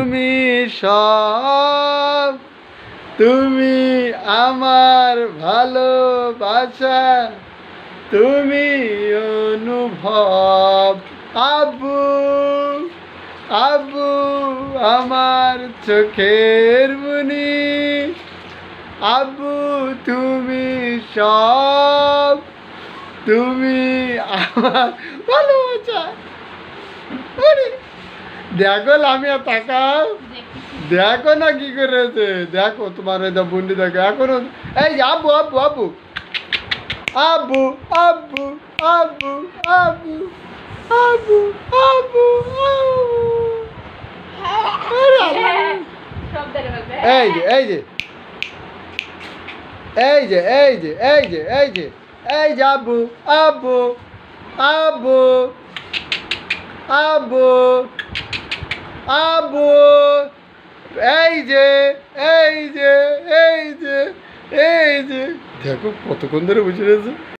তুমি সব, তুমি আমার ভালোবাসা, তুমি অনুভব। আব্বু, আব্বু আমার চোখের মনি, আব্বু তুমি সব, তুমি আমার ভালোবাসা। আরে, দেখো লামিয়া তাকাও, দেখো না কি করেছে, দেখো তোমার এটা বন্ডি দেখো এখনো। এই যে আব্বু আব্বু আব্বু আব্বু আব্বু আব্বু আব্বু আব্বু আব্বু এই যে এই যে এই যে এই যে এই যে এই যে এই যে আব্বু আব্বু আব্বু আব্বু আব্বু এই যে এই যে এই যে এই যে দেখো কতক্ষণ ধরে বসে রয়েছে।